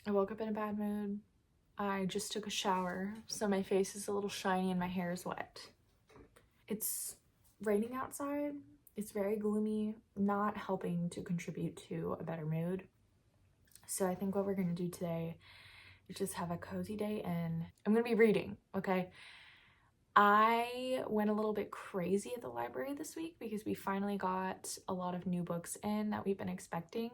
I woke up in a bad mood. I just took a shower, so my face is a little shiny and my hair is wet. It's raining outside. It's very gloomy, not helping to contribute to a better mood. So I think what we're gonna do today is just have a cozy day, and I'm gonna be reading, okay? I went a little bit crazy at the library this week because we finally got a lot of new books in that we've been expecting.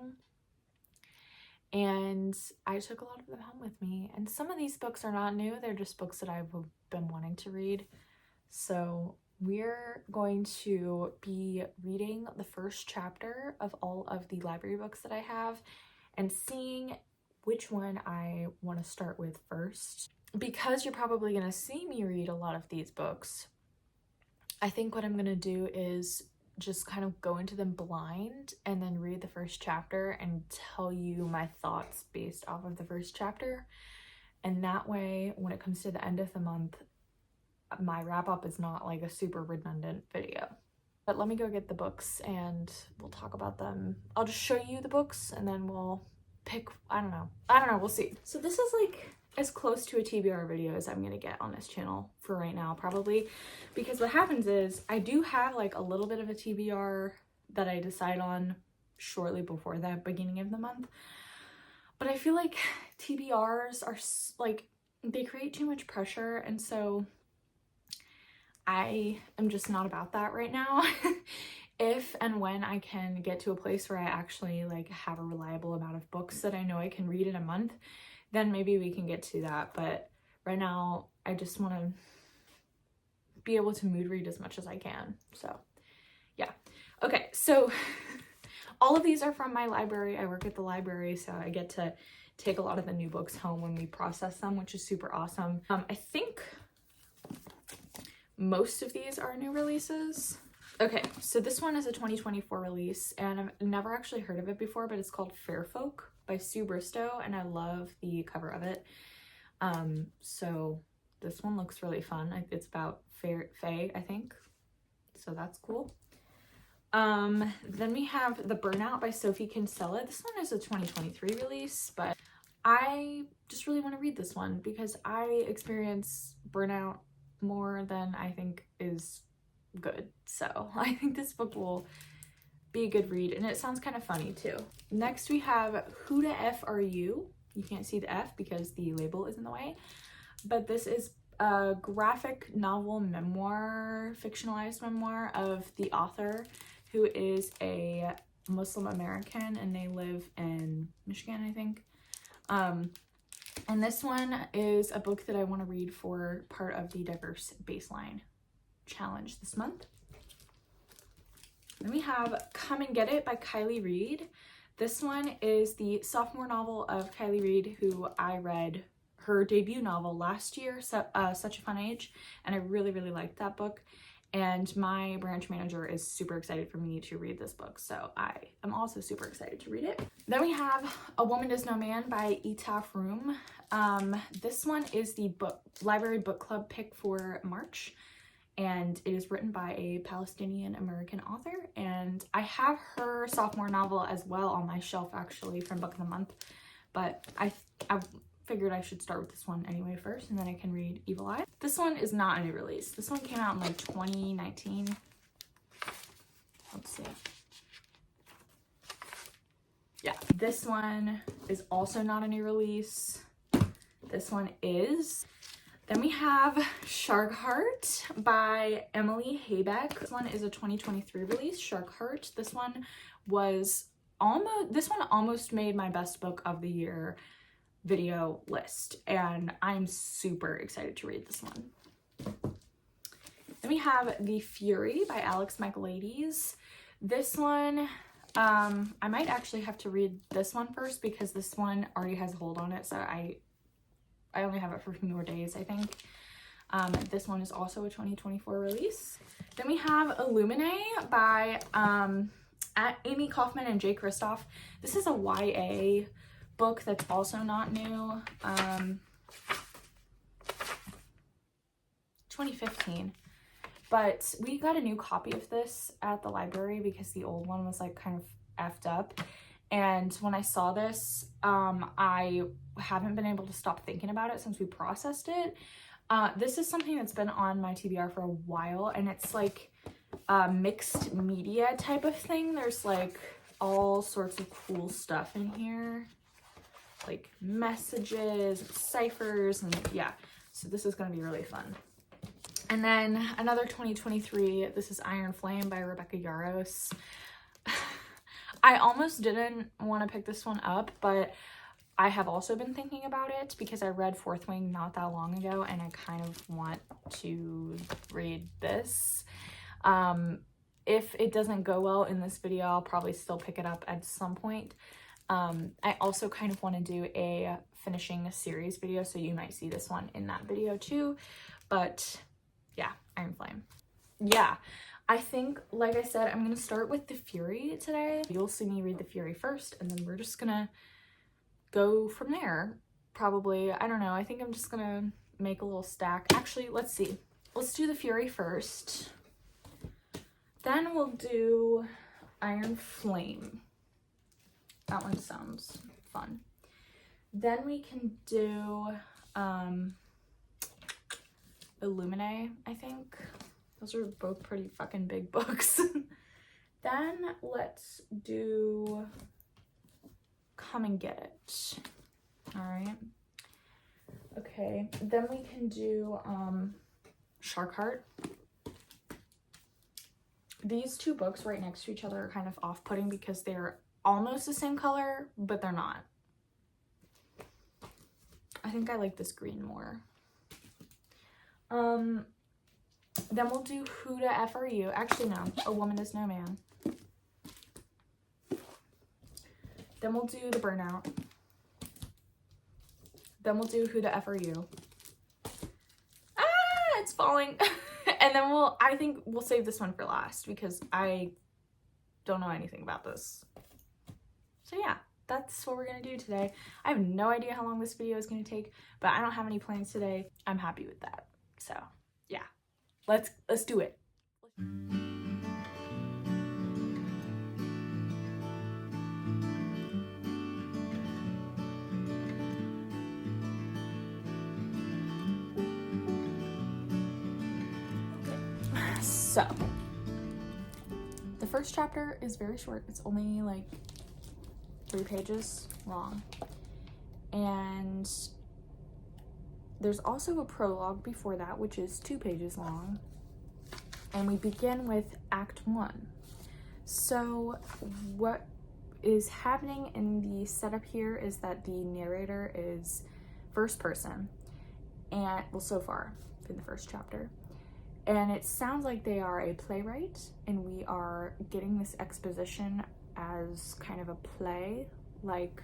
And I took a lot of them home with me. And some of these books are not new. They're just books that I've been wanting to read. So we're going to be reading the first chapter of all of the library books that I have and seeing which one I want to start with first. Because you're probably going to see me read a lot of these books, I think what I'm going to do is just kind of go into them blind and then read the first chapter and tell you my thoughts based off of the first chapter. And that way, when it comes to the end of the month, my wrap-up is not like a super redundant video. But let me go get the books and we'll talk about them. I'll just show you the books and then we'll pick, I don't know, we'll see. So this is like as close to a TBR video as I'm gonna get on this channel for right now, probably, because what happens is I do have like a little bit of a TBR that I decide on shortly before the beginning of the month, but I feel like TBRs are like, they create too much pressure, and so I am just not about that right now. If and when I can get to a place where I actually like have a reliable amount of books that I know I can read in a month, then maybe we can get to that. But right now I just want to be able to mood read as much as I can. So yeah. Okay, so all of these are from my library. I work at the library, so I get to take a lot of the new books home when we process them, which is super awesome. I think most of these are new releases. Okay, so this one is a 2024 release, and I've never actually heard of it before, but it's called Fair Folk by Sue Bristow, and I love the cover of it. So this one looks really fun. It's about Fae, I think, so that's cool. Then we have The Burnout by Sophie Kinsella. This one is a 2023 release, but I just really want to read this one because I experience burnout more than I think is good. So I think this book will be a good read, and it sounds kind of funny too. Next we have Who the F Are You? You can't see the F because the label is in the way, but this is a graphic novel memoir, fictionalized memoir of the author, who is a Muslim American, and they live in Michigan, I think. And this one is a book that I want to read for part of the Diverse Baseline Challenge this month. Then we have Come and Get It by Kylie Reid. This one is the sophomore novel of Kylie Reid, who I read her debut novel last year, Such a Fun Age, and I really, really liked that book. And my branch manager is super excited for me to read this book, so I am also super excited to read it. Then we have A Woman Is No Man by Itaf Room. This one is the library book club pick for March, and it is written by a Palestinian American author, and I have her sophomore novel as well on my shelf actually from Book of the Month, but I figured I should start with this one anyway first, and then I can read Evil Eye. This one is not a new release. This one came out in like 2019. Let's see. Yeah, this one is also not a new release. This one is. Then we have Shark Heart by Emily Haybeck. This one is a 2023 release, Shark Heart. This one almost made my best book of the year video list, and I'm super excited to read this one. Then we have The Fury by Alex Michaelides. This one, I might actually have to read this one first because this one already has a hold on it, so I only have it for a few more days, I think. This one is also a 2024 release. Then we have Illuminae by Amy Kaufman and Jay Kristoff. This is a YA book that's also not new. 2015. But we got a new copy of this at the library because the old one was like kind of effed up. And when I saw this, I haven't been able to stop thinking about it since we processed it. This is something that's been on my TBR for a while, and it's like a mixed media type of thing. There's like all sorts of cool stuff in here, like messages, ciphers, and yeah. So this is going to be really fun. And then another 2023, this is Iron Flame by Rebecca Yarros. I almost didn't want to pick this one up, but I have also been thinking about it because I read Fourth Wing not that long ago, and I kind of want to read this. If it doesn't go well in this video, I'll probably still pick it up at some point. I also kind of want to do a finishing a series video, so you might see this one in that video too. But yeah, Iron Flame. Yeah, I think, like I said, I'm going to start with The Fury today. You'll see me read The Fury first, and then we're just going to go from there. Probably, I don't know, I think I'm just going to make a little stack. Actually, let's see. Let's do The Fury first. Then we'll do Iron Flame. That one sounds fun. Then we can do Illuminae, I think. Those are both pretty fucking big books. Then let's do Come and Get It. All right. Okay. Then we can do Shark Heart. These two books right next to each other are kind of off-putting because they're almost the same color, but they're not. I think I like this green more. Then we'll do Who the F Are You? Actually, no. A Woman Is No Man. Then we'll do The Burnout. Then we'll do Who the F Are You? Ah, it's falling. And then I think we'll save this one for last because I don't know anything about this. So yeah, that's what we're gonna do today. I have no idea how long this video is gonna take, but I don't have any plans today. I'm happy with that. So yeah, let's do it. So the first chapter is very short. It's only like 3 pages long, and there's also a prologue before that, which is 2 pages long, and we begin with Act 1. So what is happening in the setup here is that the narrator is first person, and well, so far in the first chapter, and it sounds like they are a playwright, and we are getting this exposition as kind of a play, like,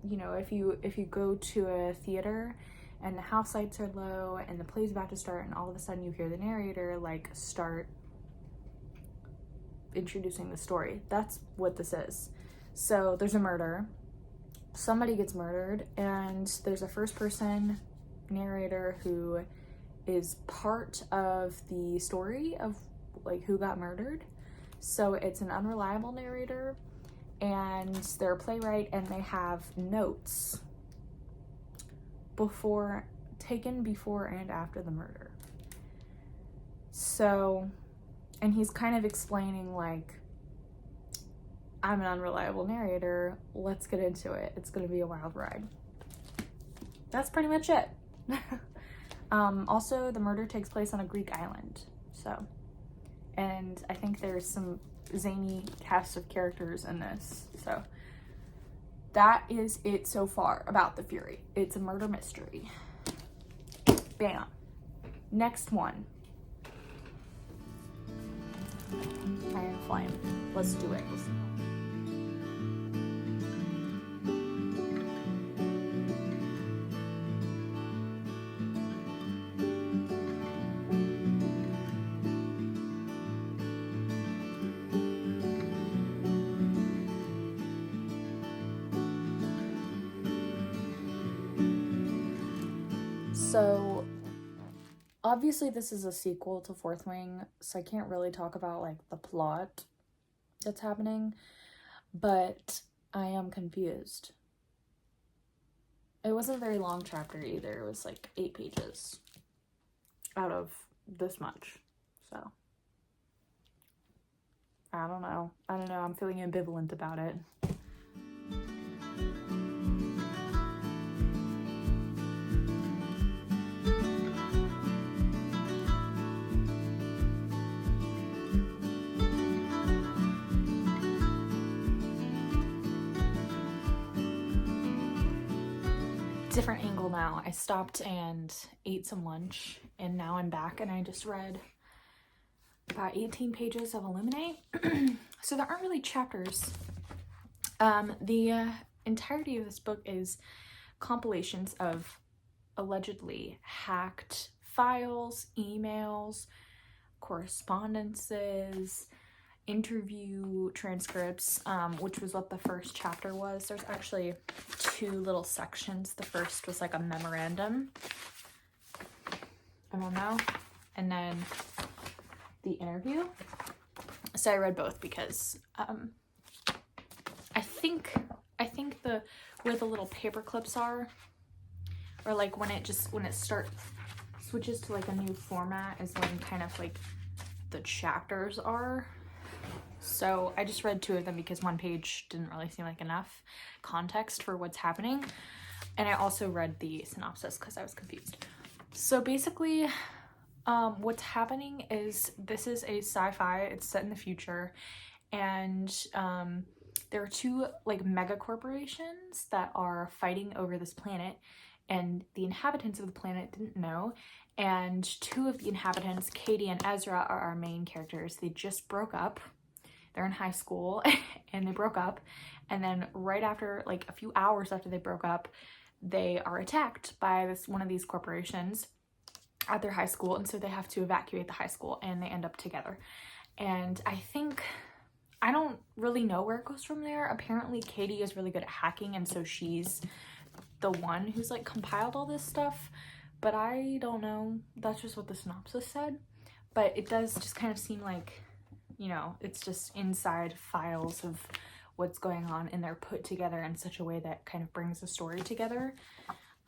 you know, if you go to a theater and the house lights are low and the play's about to start, and all of a sudden you hear the narrator like start introducing the story. That's what this is. So there's a murder, somebody gets murdered, and there's a first person narrator who is part of the story of like who got murdered. So it's an unreliable narrator, and they're a playwright, and they have notes taken before and after the murder. So, and he's kind of explaining like, I'm an unreliable narrator, let's get into it, it's gonna be a wild ride. That's pretty much it. Also, the murder takes place on a Greek island, so, and I think there's some zany cast of characters in this. So that is it so far about The Fury. It's a murder mystery. Bam. Next one. Iron Flame. Let's do it. So obviously this is a sequel to Fourth Wing, so I can't really talk about like the plot that's happening. but I am confused. It wasn't a very long chapter either. It was like 8 pages out of this much. So I don't know. I'm feeling ambivalent about it. Different angle now. I stopped and ate some lunch, and now I'm back, and I just read about 18 pages of Illuminate. So there aren't really chapters. The entirety of this book is compilations of allegedly hacked files, emails, correspondences, interview transcripts, which was what the first chapter was. There's actually 2 little sections. The first was like a memorandum, and then the interview. So I read both because I think the where the little paper clips are, or like when it switches to like a new format is when kind of like the chapters are. So I just read 2 of them because one page didn't really seem like enough context for what's happening. And I also read the synopsis because I was confused. So basically, what's happening is this is a sci-fi, it's set in the future, and there are 2 like mega corporations that are fighting over this planet, and the inhabitants of the planet didn't know. And 2 of the inhabitants, Katie and Ezra, are our main characters. They just broke up. They're in high school and they broke up, and then right after, like a few hours after they broke up, they are attacked by one of these corporations at their high school, and so they have to evacuate the high school, and they end up together. And I don't really know where it goes from there. Apparently Katie is really good at hacking, and so she's the one who's like compiled all this stuff, but I don't know. That's just what the synopsis said. But it does just kind of seem like, you know, it's just inside files of what's going on, and they're put together in such a way that kind of brings the story together.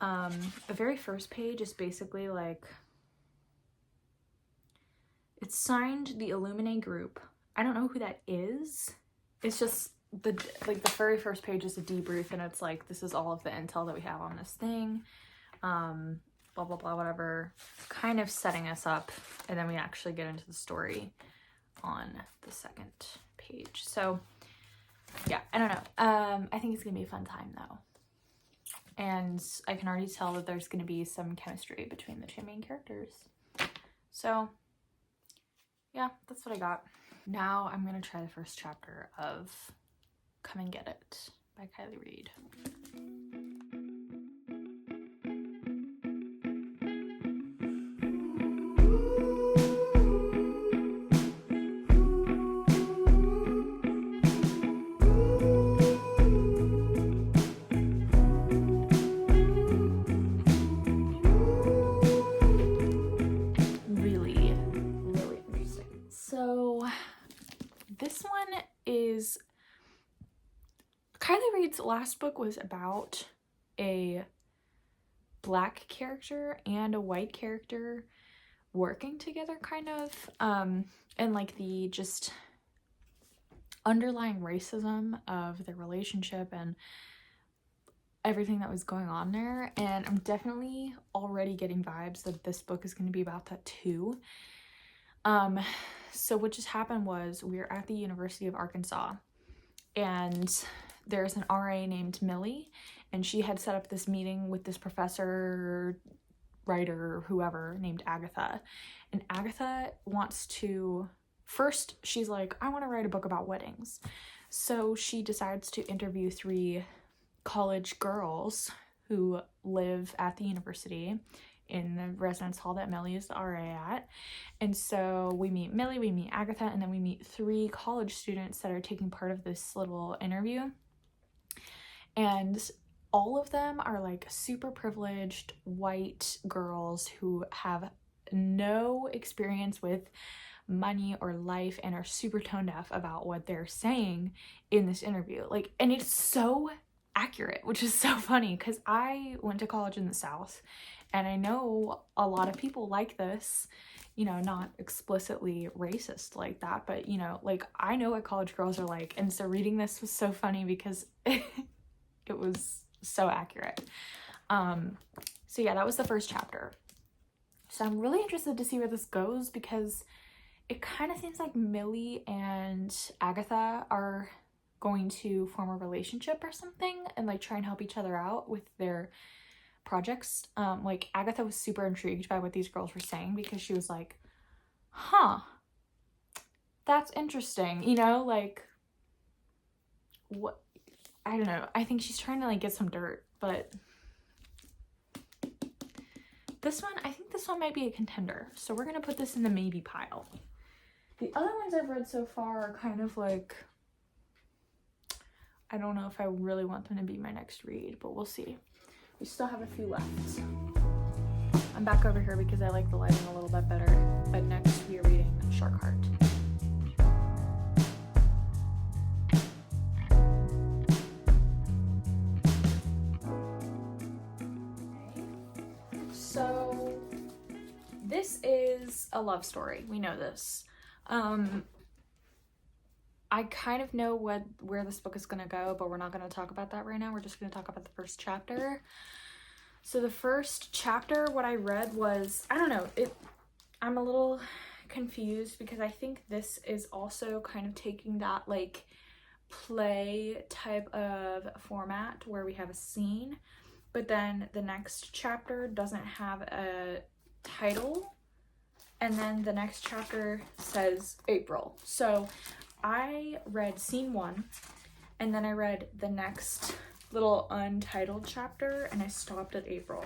The very first page is basically like, it's signed the Illuminate group. I don't know who that is. It's just the very first page is a debrief, and it's like, this is all of the intel that we have on this thing, blah blah blah, whatever, kind of setting us up, and then we actually get into the story on the second page. So yeah, I don't know. I think it's gonna be a fun time though, and I can already tell that there's gonna be some chemistry between the 2 main characters. So yeah, that's what I got. Now I'm gonna try the first chapter of Come and Get It by Kylie Reed. This one is, Kylie Reed's last book was about a Black character and a white character working together, kind of, and like the just underlying racism of their relationship and everything that was going on there. And I'm definitely already getting vibes that this book is going to be about that too. So what just happened was, we were at the University of Arkansas, and there's an RA named Millie, and she had set up this meeting with this professor, writer, whoever, named Agatha. And Agatha wants to, first she's like, I want to write a book about weddings. So she decides to interview 3 college girls who live at the university in the residence hall that Millie is the RA at. And so we meet Millie, we meet Agatha, and then we meet 3 college students that are taking part of this little interview. And all of them are like super privileged white girls who have no experience with money or life and are super tone deaf about what they're saying in this interview. Like, and it's so accurate, which is so funny because I went to college in the South and I know a lot of people like this, you know, not explicitly racist like that, but you know, like I know what college girls are like. And so reading this was so funny because it was so accurate. So yeah, that was the first chapter. So I'm really interested to see where this goes because it kind of seems like Millie and Agatha are going to form a relationship or something and like try and help each other out with their projects. Like Agatha was super intrigued by what these girls were saying because she was like, huh, that's interesting, you know, like what, I don't know, I think she's trying to like get some dirt. But this one, I think this one might be a contender, so we're gonna put this in the maybe pile. The other ones I've read so far are kind of like, I don't know if I really want them to be my next read, but we'll see. We still have a few left. I'm back over here because I like the lighting a little bit better, but next we are reading Shark Heart. So this is a love story. We know this. I kind of know where this book is gonna go, but we're not gonna talk about that right now. We're just gonna talk about the first chapter. So the first chapter, what I read was, I don't know, I'm a little confused because I think this is also kind of taking that like play type of format where we have a scene, but then the next chapter doesn't have a title, and then the next chapter says April. So I read scene 1, and then I read the next little untitled chapter, and I stopped at April.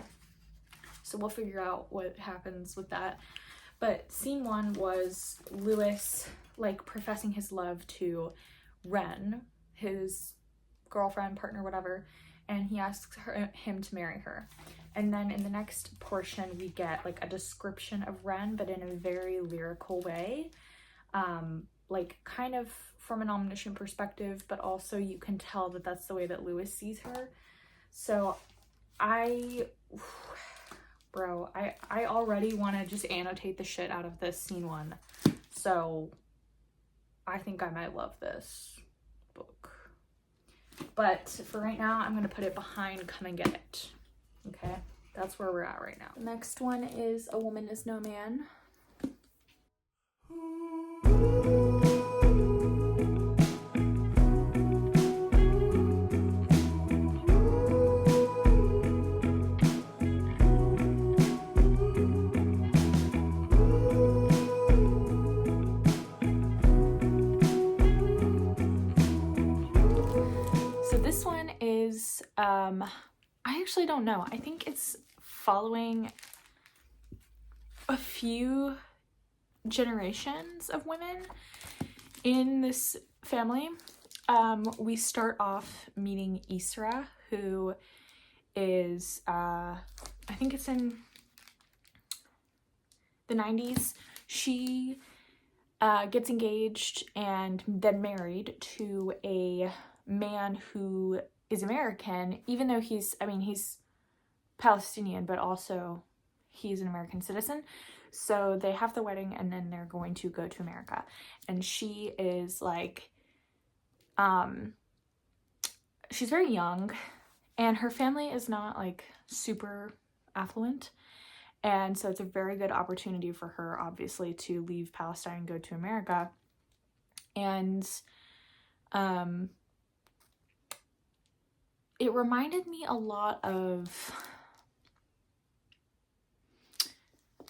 So we'll figure out what happens with that. But scene 1 was Lewis like professing his love to Wren, his girlfriend, partner, whatever, and he asks him to marry her. And then in the next portion we get like a description of Wren, but in a very lyrical way, like kind of from an omniscient perspective, but also you can tell that that's the way that Lewis sees her. So I already want to just annotate the shit out of this scene 1. So I think I might love this book. But for right now, I'm going to put it behind Come and Get It. Okay? That's where we're at right now. The next one is A Woman Is No Man. This one is, I actually don't know. I think it's following a few generations of women in this family. We start off meeting Isra, who is, I think it's in the 90s. She gets engaged and then married to a man who is American, even though he's Palestinian, but also he's an American citizen. So they have the wedding and then they're going to go to America. And she is like, she's very young and her family is not like super affluent. And so it's a very good opportunity for her, obviously, to leave Palestine and go to America. And, it reminded me a lot of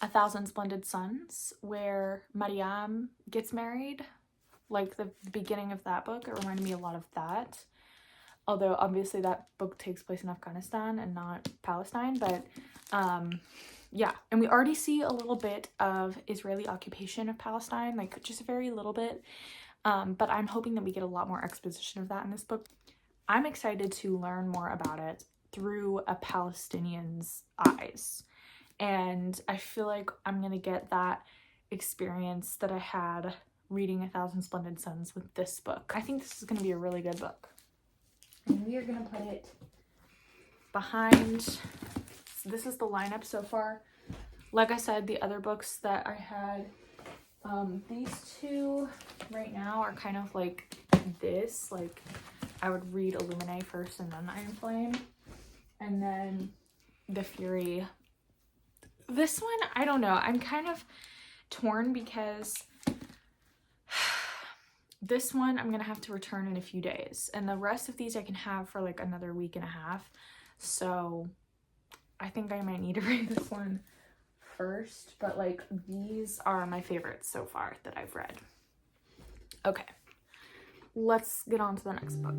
A Thousand Splendid Suns, where Mariam gets married, like the beginning of that book. It reminded me a lot of that. Although obviously that book takes place in Afghanistan and not Palestine, but yeah. And we already see a little bit of Israeli occupation of Palestine, like just a very little bit. But I'm hoping that we get a lot more exposition of that in this book. I'm excited to learn more about it through a Palestinian's eyes. And I feel like I'm going to get that experience that I had reading 1,000 Splendid Suns with this book. I think this is going to be a really good book. And we are going to put it behind. So this is the lineup so far. Like I said, the other books that I had, these two right now are kind of like this. Like, I would read Illuminae first and then Iron Flame. And then The Fury. This one, I don't know. I'm kind of torn because this one I'm gonna have to return in a few days, and the rest of these I can have for like another week and a half, so I think I might need to read this one first. But like, these are my favorites so far that I've read. Okay, let's get on to the next book.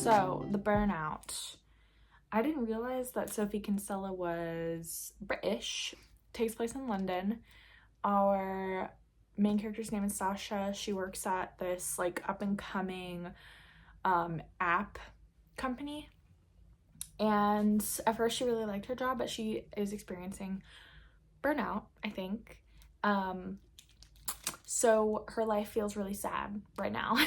So, The Burnout. I didn't realize that Sophie Kinsella was British. Takes place in London. Our main character's name is Sasha. She works at this like up and coming app company. And at first she really liked her job, but she is experiencing burnout, I think. So her life feels really sad right now.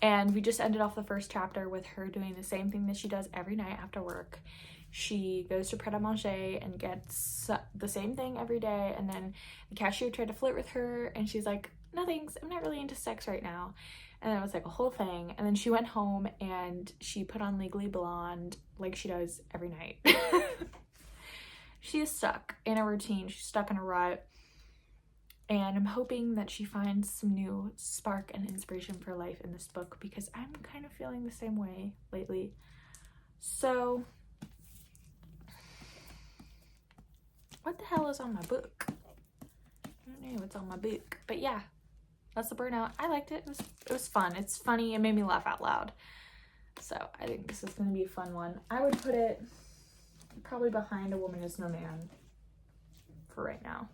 And we just ended off the first chapter with her doing the same thing that she does every night after work. She goes to Pret-a-Manger and gets the same thing every day, and then the cashier tried to flirt with her and she's like, no thanks, I'm not really into sex right now. And it was like a whole thing. And then she went home and she put on Legally Blonde like she does every night. She is stuck in a routine. She's stuck in a rut. And I'm hoping that she finds some new spark and inspiration for life in this book, because I'm kind of feeling the same way lately. So, what the hell is on my book? I don't know what's on my book. But yeah, that's The Burnout. I liked it. It was fun. It's funny. It made me laugh out loud. So I think this is going to be a fun one. I would put it probably behind A Woman Is No Man for right now.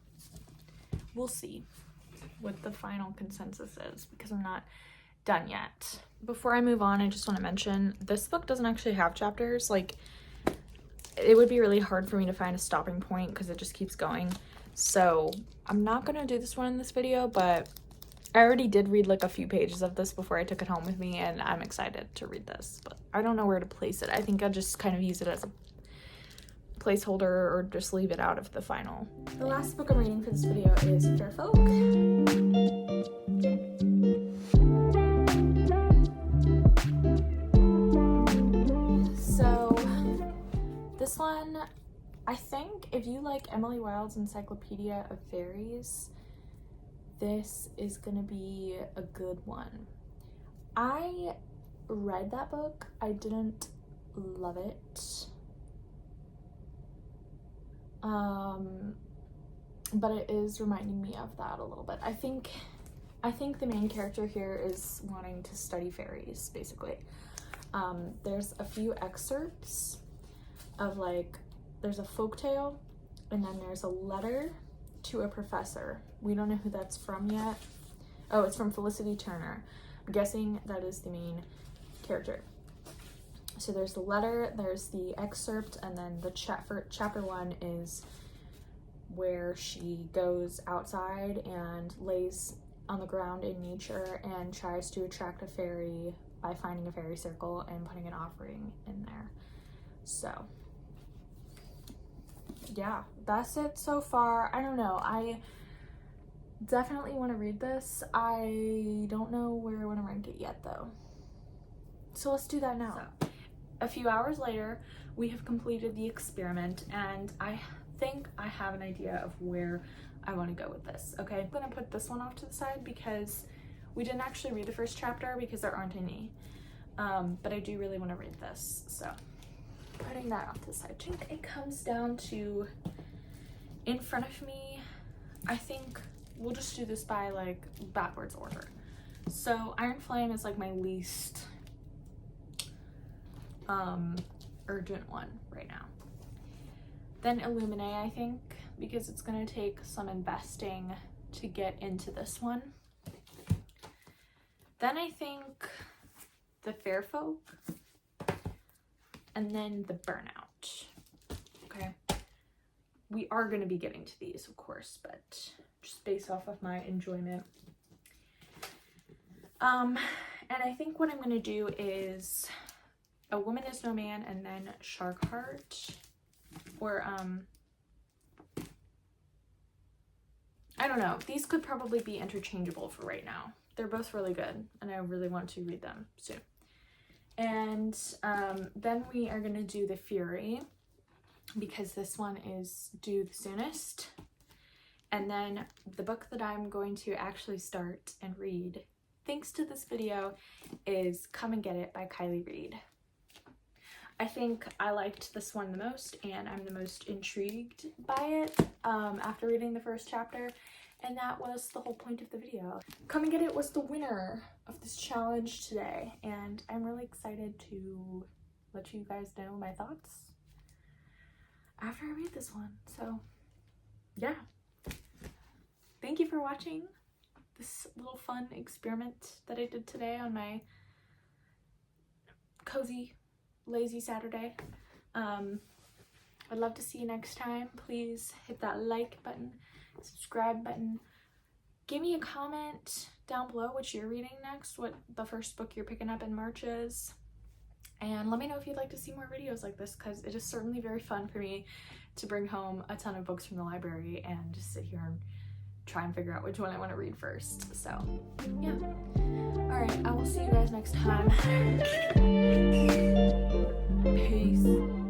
We'll see what the final consensus is, because I'm not done yet. Before I move on, I just want to mention this book doesn't actually have chapters. Like, it would be really hard for me to find a stopping point because it just keeps going. So I'm not going to do this one in this video, but I already did read like a few pages of this before I took it home with me, and I'm excited to read this, but I don't know where to place it. I think I'll just kind of use it as a placeholder or just leave it out of the final. The last book I'm reading for this video is Fair Folk. So this one, I think if you like Emily Wilde's Encyclopedia of Fairies, this is gonna be a good one. I read that book. I didn't love it. But it is reminding me of that a little bit. I think the main character here is wanting to study fairies, basically. There's a few excerpts of, like, there's a folktale, and then there's a letter to a professor. We don't know who that's from yet. Oh, it's from Felicity Turner. I'm guessing that is the main character. So there's the letter, there's the excerpt, and then the chapter 1 is where she goes outside and lays on the ground in nature and tries to attract a fairy by finding a fairy circle and putting an offering in there. So yeah, that's it so far. I don't know. I definitely want to read this. I don't know where I want to rank it yet, though. So let's do that now. So, a few hours later, we have completed the experiment, and I think I have an idea of where I want to go with this. Okay, I'm gonna put this one off to the side because we didn't actually read the first chapter because there aren't any. But I do really want to read this, so putting that off to the side. I think it comes down to, in front of me, I think we'll just do this by like backwards order. So Iron Flame is like my least urgent one right now. Then Illuminae, I think, because it's going to take some investing to get into this one. Then I think the Fair Folk, and then the Burnout. Okay, we are going to be getting to these, of course, but just based off of my enjoyment. And I think what I'm going to do is A Woman Is No Man, and then Shark Heart, or I don't know. These could probably be interchangeable for right now. They're both really good, and I really want to read them soon. And then we are going to do The Fury, because this one is due the soonest. And then the book that I'm going to actually start and read, thanks to this video, is Come and Get It by Kylie Reed. I think I liked this one the most, and I'm the most intrigued by it after reading the first chapter, and that was the whole point of the video. Come and Get It was the winner of this challenge today, and I'm really excited to let you guys know my thoughts after I read this one. So yeah, thank you for watching this little fun experiment that I did today on my cozy lazy Saturday. I'd love to see you next time. Please hit that like button, subscribe button, give me a comment down below what you're reading next, what the first book you're picking up in March is, and let me know if you'd like to see more videos like this, because it is certainly very fun for me to bring home a ton of books from the library and just sit here and try and figure out which one I want to read first. So yeah, all right, I will see you guys next time. Peace.